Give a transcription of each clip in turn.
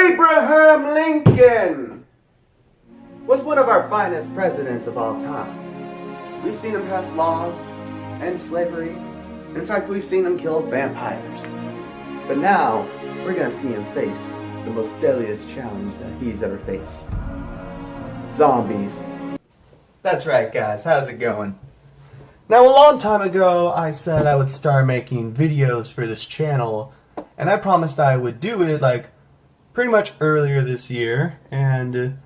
Abraham Lincoln was one of our finest presidents of all time. We've seen him pass laws, end slavery. In fact, we've seen him kill vampires. But now, we're gonna see him face the most deadliest challenge that he's ever faced. Zombies. That's right, guys. How's it going? Now, a long time ago, I said I would start making videos for this channel, and I promised I would do it, like, pretty much earlier this year, and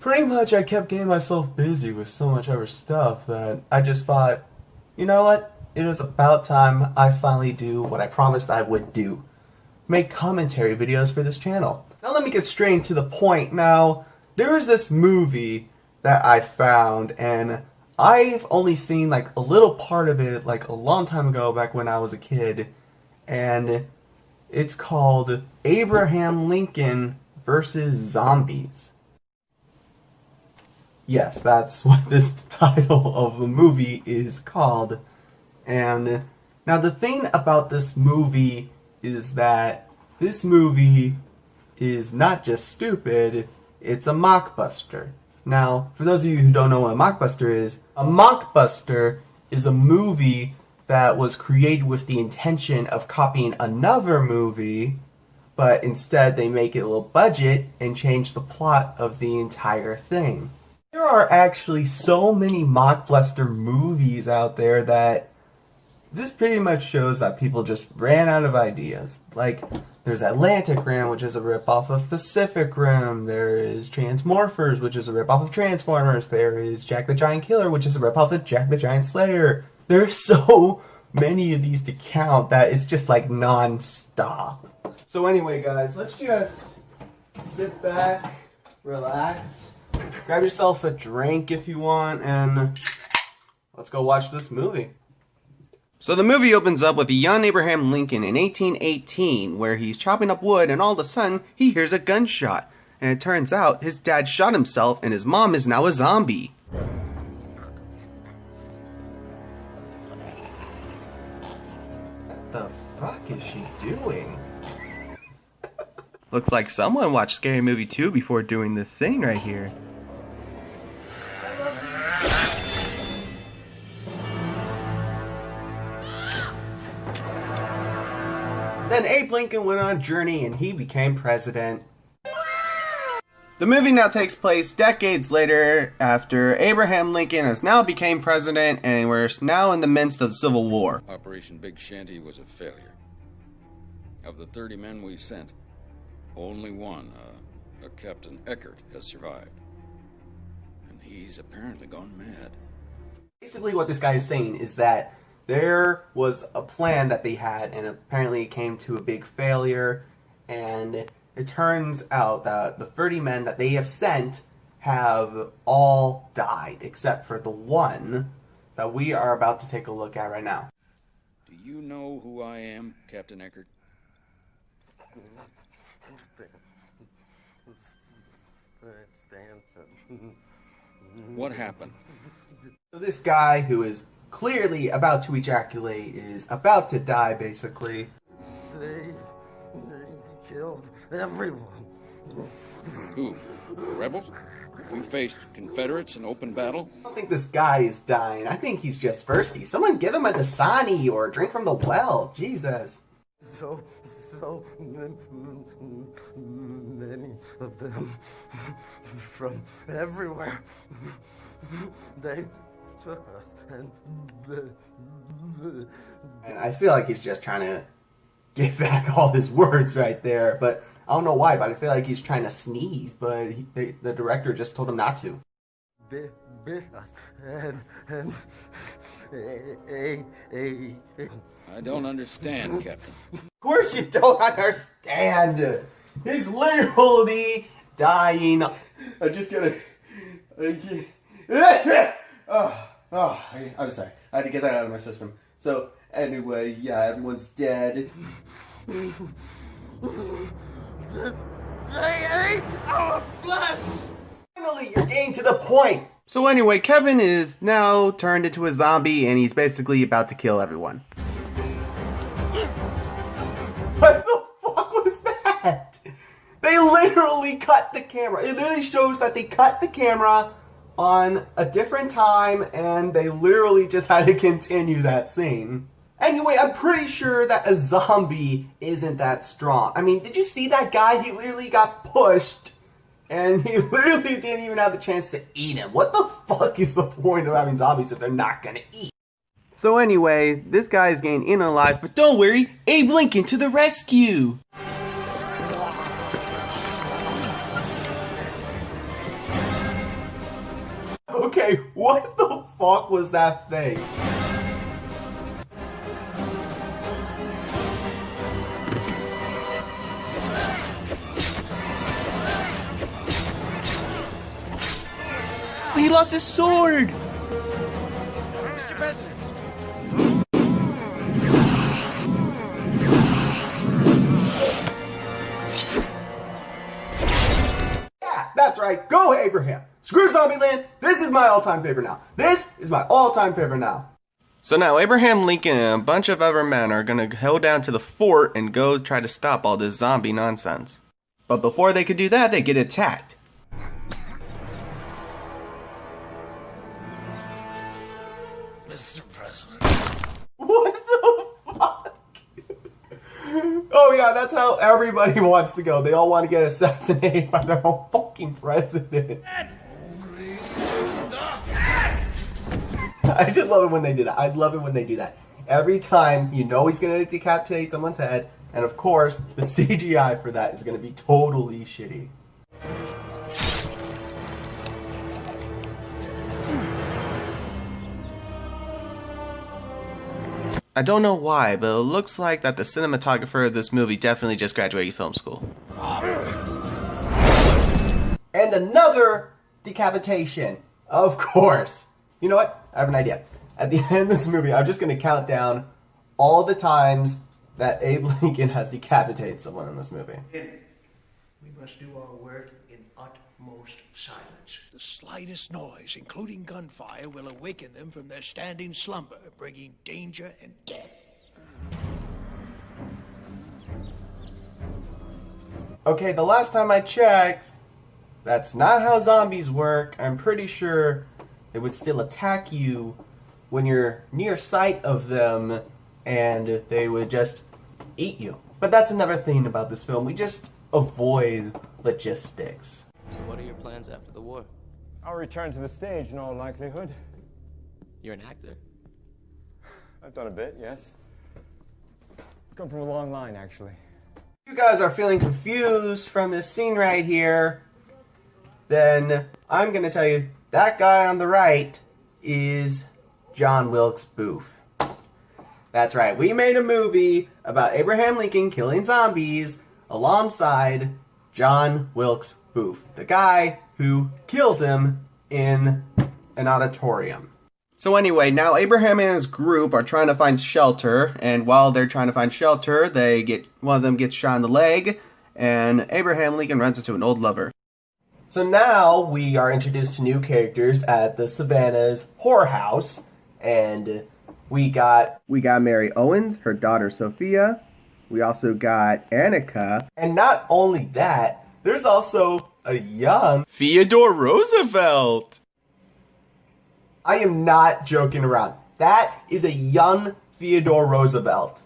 pretty much I kept getting myself busy with so much other stuff that I just thought, you know what? It was about time I finally do what I promised I would do. Make commentary videos for this channel. Now let me get straight to the point. Now, there was this movie that I found, and I've only seen like a little part of it like a long time ago, back when I was a kid, and it's called Abraham Lincoln versus Zombies. Yes, that's what this title of the movie is called. And now the thing about this movie is that this movie is not just stupid, it's a mockbuster. Now, for those of you who don't know what a mockbuster is a movie that was created with the intention of copying another movie, but instead they make it a little budget and change the plot of the entire thing. There are actually so many mockbuster movies out there that this pretty much shows that people just ran out of ideas. Like, there's Atlantic Rim, which is a ripoff of Pacific Rim. There is Transmorphers, which is a ripoff of Transformers. There is Jack the Giant Killer, which is a ripoff of Jack the Giant Slayer. There's so many of these to count that it's just like non-stop. So anyway, guys, let's just sit back, relax, grab yourself a drink if you want, and let's go watch this movie. So the movie opens up with a young Abraham Lincoln in 1818, where he's chopping up wood, and all of a sudden, he hears a gunshot. And it turns out, his dad shot himself, and his mom is now a zombie. What the fuck is she doing? Looks like someone watched Scary Movie 2 before doing this scene right here. Then Abe Lincoln went on a journey and he became president. The movie now takes place decades later, after Abraham Lincoln has now became president, and we're now in the midst of the Civil War. Operation Big Shanty was a failure. Of the 30 men we sent, only one, a Captain Eckert, has survived. And he's apparently gone mad. Basically what this guy is saying is that there was a plan that they had, and apparently it came to a big failure, and it turns out that the 30 men that they have sent have all died, except for the one that we are about to take a look at right now. Do you know who I am, Captain Eckert? What happened? So this guy, who is clearly about to ejaculate, is about to die, basically. They killed everyone. Who? The rebels? We faced Confederates in open battle? I don't think this guy is dying. I think he's just thirsty. Someone give him a Dasani or a drink from the well. Jesus. So many of them from everywhere. They took us and I feel like he's just trying to get back all his words right there, but I don't know why, but I feel like he's trying to sneeze, but the director just told him not to. bit us and I don't understand, Captain. Of course you don't understand. He's literally dying. I just gotta. I'm sorry. I had to get that out of my system. So anyway, yeah, everyone's dead. They ate our flesh! Finally, you're getting to the point. So anyway, Kevin is now turned into a zombie, and he's basically about to kill everyone. What the fuck was that? They literally literally cut the camera. It literally shows that they cut the camera on a different time and they literally just had to continue that scene. Anyway, I'm pretty sure that a zombie isn't that strong. I mean, did you see that guy? He literally got pushed and he literally didn't even have the chance to eat him. What the fuck is the point of having zombies if they're not gonna eat? So anyway, this guy is getting eaten alive, but don't worry, Abe Lincoln to the rescue! Okay, what the fuck was that face? He lost his sword! Mr. President. Yeah, that's right. Go Abraham. Screw Zombieland. This is my all-time favorite now. This is my all-time favorite now. So now Abraham Lincoln and a bunch of other men are gonna go down to the fort and go try to stop all this zombie nonsense. But before they could do that, they get attacked. Mr. President. What the fuck? Oh yeah, that's how everybody wants to go. They all want to get assassinated by their own fucking president. I just love it when they do that. I love it when they do that. Every time, you know he's going to decapitate someone's head, and of course, the CGI for that is going to be totally shitty. I don't know why, but it looks like that the cinematographer of this movie definitely just graduated film school. And another decapitation, of course. You know what? I have an idea. At the end of this movie, I'm just going to count down all the times that Abe Lincoln has decapitated someone in this movie. We must do our work in utmost silence. The slightest noise, including gunfire, will awaken them from their standing slumber, bringing danger and death. Okay, the last time I checked, that's not how zombies work. I'm pretty sure they would still attack you when you're near sight of them, and they would just eat you. But that's another thing about this film. We just avoid logistics. So what are your plans after the war? I'll return to the stage in all likelihood. You're an actor. I've done a bit, yes. Come from a long line, actually. If you guys are feeling confused from this scene right here, then I'm going to tell you that guy on the right is John Wilkes Booth. That's right, we made a movie about Abraham Lincoln killing zombies alongside John Wilkes Booth, the guy who kills him in an auditorium. So anyway, now Abraham and his group are trying to find shelter, and while they're trying to find shelter, one of them gets shot in the leg, and Abraham Lincoln runs into an old lover. So now we are introduced to new characters at the Savannah's whorehouse, and we got Mary Owens, her daughter Sophia. We also got Annika, and not only that, there's also a young Theodore Roosevelt. I am not joking around. That is a young Theodore Roosevelt.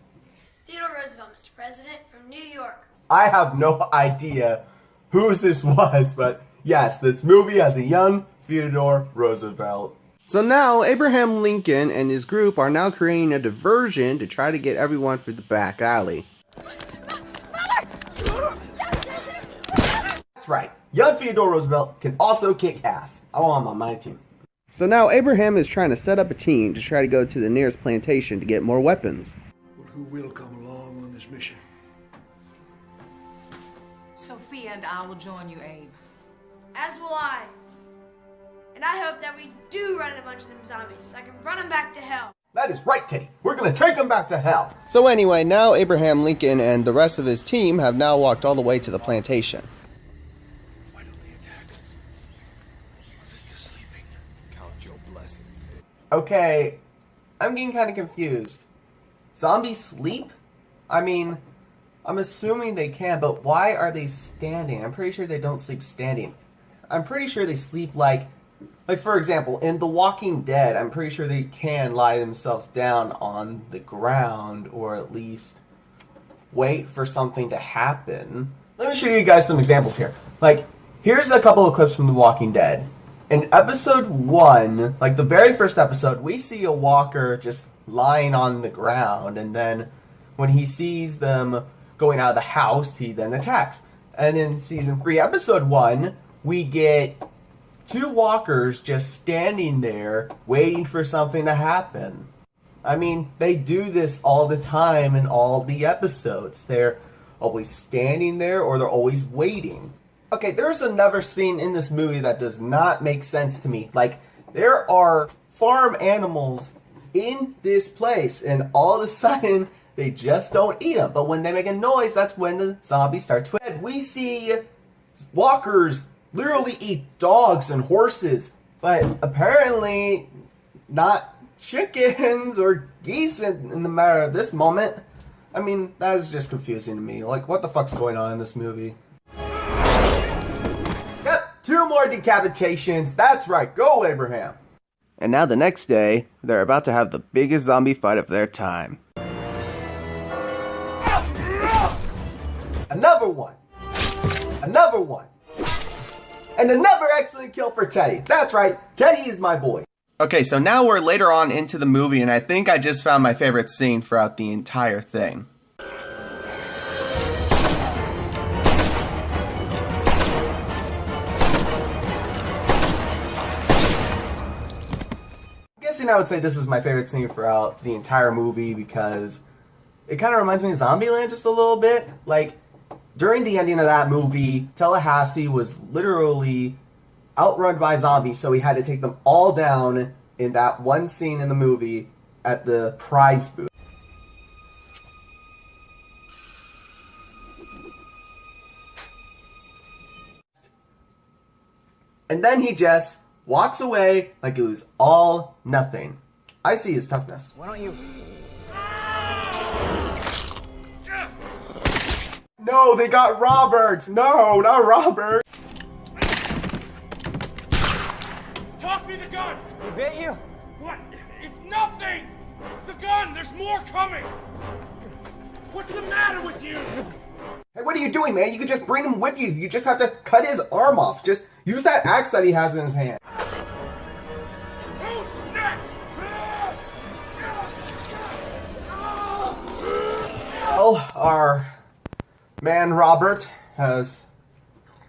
Theodore Roosevelt, Mr. President, from New York. I have no idea whose this was, but yes, this movie has a young Theodore Roosevelt. So now, Abraham Lincoln and his group are now creating a diversion to try to get everyone through the back alley. That's right, young Theodore Roosevelt can also kick ass. I want him on my team. So now Abraham is trying to set up a team to try to go to the nearest plantation to get more weapons. Well, who will come along on this mission? Sophia and I will join you, Abe. As will I. And I hope that we do run a bunch of them zombies so I can run them back to hell. That is right, Teddy. We're going to take them back to hell. So anyway, now Abraham Lincoln and the rest of his team have now walked all the way to the plantation. Why don't they attack us? Was it just sleeping? Count your blessings. Okay, I'm getting kind of confused. Zombies sleep? I mean, I'm assuming they can, but why are they standing? I'm pretty sure they don't sleep standing. I'm pretty sure they sleep like for example, in The Walking Dead, I'm pretty sure they can lie themselves down on the ground or at least wait for something to happen. Let me show you guys some examples here. Like, here's a couple of clips from The Walking Dead. In episode 1, like the very first episode, we see a walker just lying on the ground, and then when he sees them going out of the house, he then attacks. And in season 3, episode 1, we get 2 walkers just standing there waiting for something to happen. I mean, they do this all the time in all the episodes. They're always standing there or they're always waiting. Okay, there's another scene in this movie that does not make sense to me. Like, there are farm animals in this place and all of a sudden they just don't eat them. But when they make a noise, that's when the zombies start to eat. We see walkers literally eat dogs and horses, but apparently not chickens or geese in the matter of this moment. I mean, that is just confusing to me. Like, what the fuck's going on in this movie? Yep, 2 more decapitations. That's right, go Abraham. And now the next day, they're about to have the biggest zombie fight of their time. Another one. Another one. And another excellent kill for Teddy. That's right, Teddy is my boy. Okay, so now we're later on into the movie, and I think I just found my favorite scene throughout the entire thing. I'm guessing I would say this is my favorite scene throughout the entire movie because it kind of reminds me of Zombieland just a little bit. Like, during the ending of that movie, Tallahassee was literally outrun by zombies, so he had to take them all down in that one scene in the movie at the prize booth. And then he just walks away like it was all nothing. I see his toughness. Why don't you... No, they got Robert! No, not Robert! Toss me the gun! He bit you? What? It's nothing! It's a gun! There's more coming! What's the matter with you? Hey, what are you doing, man? You could just bring him with you. You just have to cut his arm off. Just use that axe that he has in his hand. Who's next? Well, our man Robert has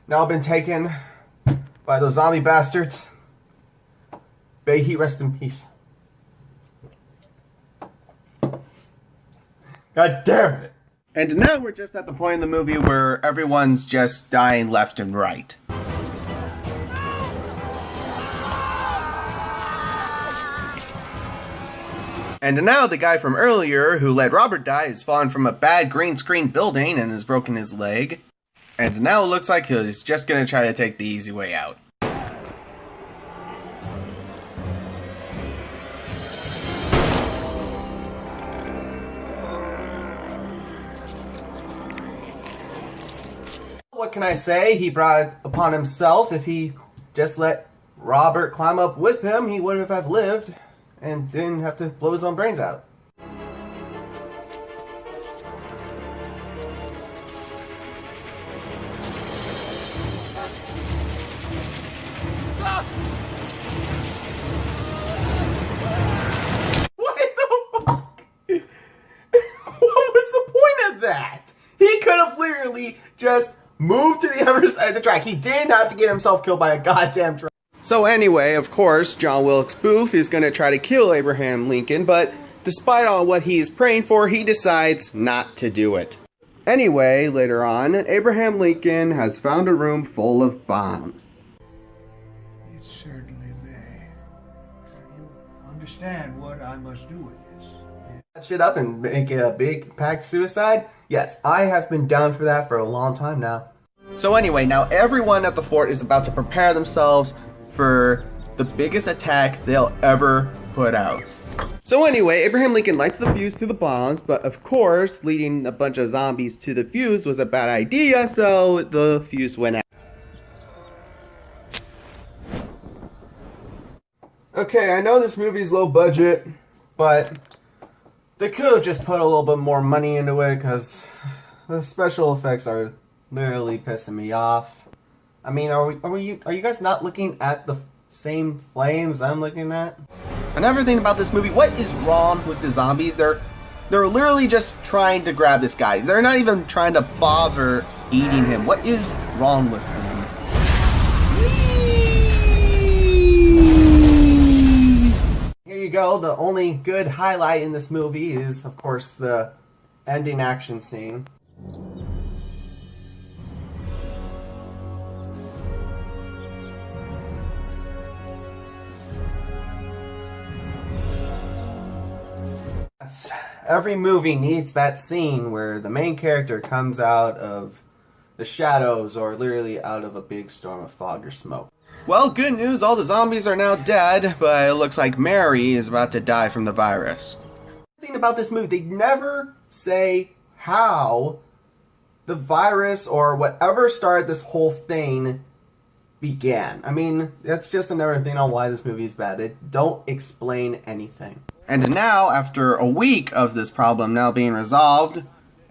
now been taken by those zombie bastards. May he rest in peace. God damn it. And now we're just at the point in the movie where everyone's just dying left and right. And now the guy from earlier who let Robert die has fallen from a bad green screen building and has broken his leg. And now it looks like he's just gonna try to take the easy way out. What can I say? He brought it upon himself. If he just let Robert climb up with him, he would have lived and didn't have to blow his own brains out. What the fuck? What was the point of that? He could have literally just moved to the other side of the track. He didn't have to get himself killed by a goddamn truck. So anyway, of course, John Wilkes Booth is going to try to kill Abraham Lincoln, but despite all what he is praying for, he decides not to do it. Anyway, later on, Abraham Lincoln has found a room full of bombs. It certainly may. You understand what I must do with this? That shit up and make a big pact suicide? Yes, I have been down for that for a long time now. So anyway, now everyone at the fort is about to prepare themselves for the biggest attack they'll ever put out. So anyway, Abraham Lincoln lights the fuse to the bombs, but of course, leading a bunch of zombies to the fuse was a bad idea, so the fuse went out. Okay, I know this movie's low budget, but they could have just put a little bit more money into it, because the special effects are literally pissing me off. I mean, are you guys not looking at the same flames I'm looking at? Another thing about this movie, what is wrong with the zombies? They're literally just trying to grab this guy. They're not even trying to bother eating him. What is wrong with them? Here you go. The only good highlight in this movie is, of course, the ending action scene. Every movie needs that scene where the main character comes out of the shadows or literally out of a big storm of fog or smoke. Well, good news, all the zombies are now dead, but it looks like Mary is about to die from the virus. The thing about this movie, they never say how the virus or whatever started this whole thing began. I mean, that's just another thing on why this movie is bad. They don't explain anything. And now, after a week of this problem now being resolved,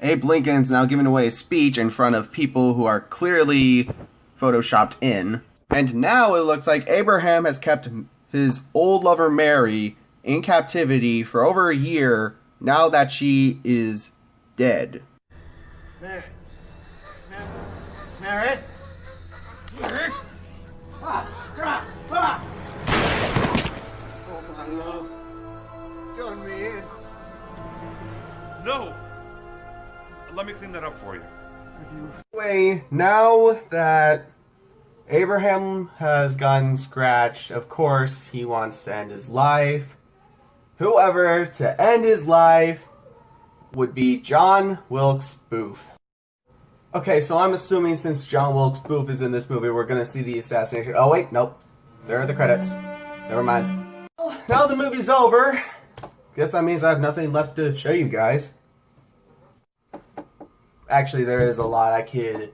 Abe Lincoln's now giving away a speech in front of people who are clearly photoshopped in. And now it looks like Abraham has kept his old lover Mary in captivity for over a year now that she is dead. Mary? Mary? Mary? Oh, my love. Join me in. No! Let me clean that up for you. Anyway, now that Abraham has gotten scratched, of course, he wants to end his life. Whoever to end his life would be John Wilkes Booth. Okay, so I'm assuming since John Wilkes Booth is in this movie, we're gonna see the assassination. Oh wait, nope. There are the credits. Never mind. Well, now the movie's over. Guess that means I have nothing left to show you guys. Actually, there is a lot I could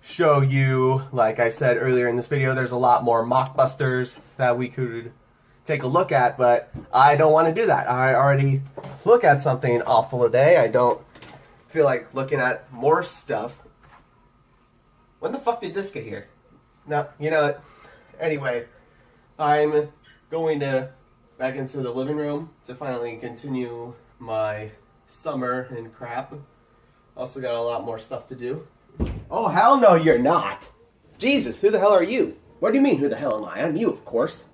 show you. Like I said earlier in this video, there's a lot more mockbusters that we could take a look at, but I don't want to do that. I already look at something awful today. I don't feel like looking at more stuff. When the fuck did this get here? No, you know what? Anyway, I'm going back into the living room to finally continue my summer and crap. Also got a lot more stuff to do. Oh, hell no, you're not. Jesus, who the hell are you? What do you mean, who the hell am I? I'm you, of course.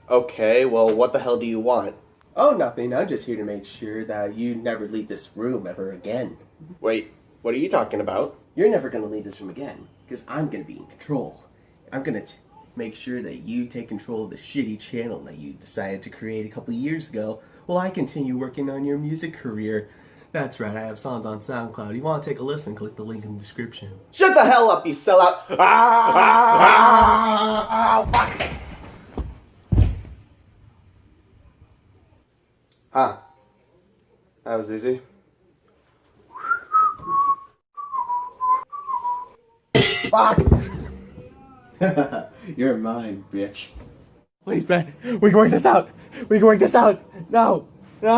Okay, well, what the hell do you want? Oh, nothing. I'm just here to make sure that you never leave this room ever again. Wait, what are you talking about? You're never going to leave this room again, because I'm going to be in control. I'm going to make sure that you take control of the shitty channel that you decided to create a couple of years ago while I continue working on your music career. That's right, I have songs on Soundcloud. You want to take a listen, click the link in the description. Shut the hell up, you sellout! Fuck! Huh. That was easy. Fuck! You're mine, bitch. Please, man, we can work this out! We can work this out! No! No!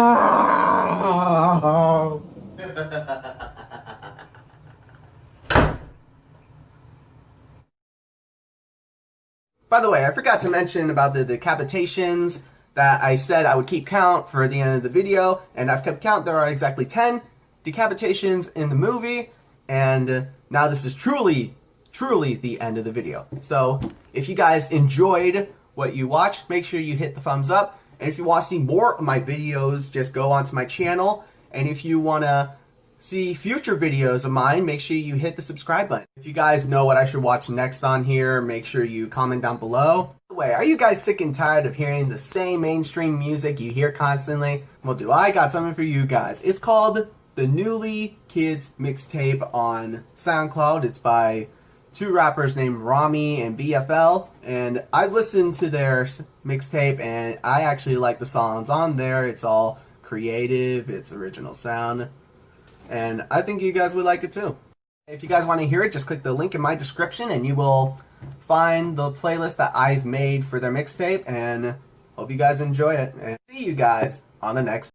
By the way, I forgot to mention about the decapitations that I said I would keep count for the end of the video, and I've kept count. There are exactly 10 decapitations in the movie, and now this is truly the end of the video. So, if you guys enjoyed what you watched, make sure you hit the thumbs up. And if you want to see more of my videos, just go onto my channel. And if you want to see future videos of mine, make sure you hit the subscribe button. If you guys know what I should watch next on here, make sure you comment down below. By the way, are you guys sick and tired of hearing the same mainstream music you hear constantly? Well, do I got something for you guys. It's called the Newly Kidz mixtape on SoundCloud. It's by two rappers named Rami and BFL, and I've listened to their mixtape, and I actually like the songs on there. It's all creative, it's original sound, and I think you guys would like it too. If you guys want to hear it, just click the link in my description, and you will find the playlist that I've made for their mixtape, and hope you guys enjoy it, and see you guys on the next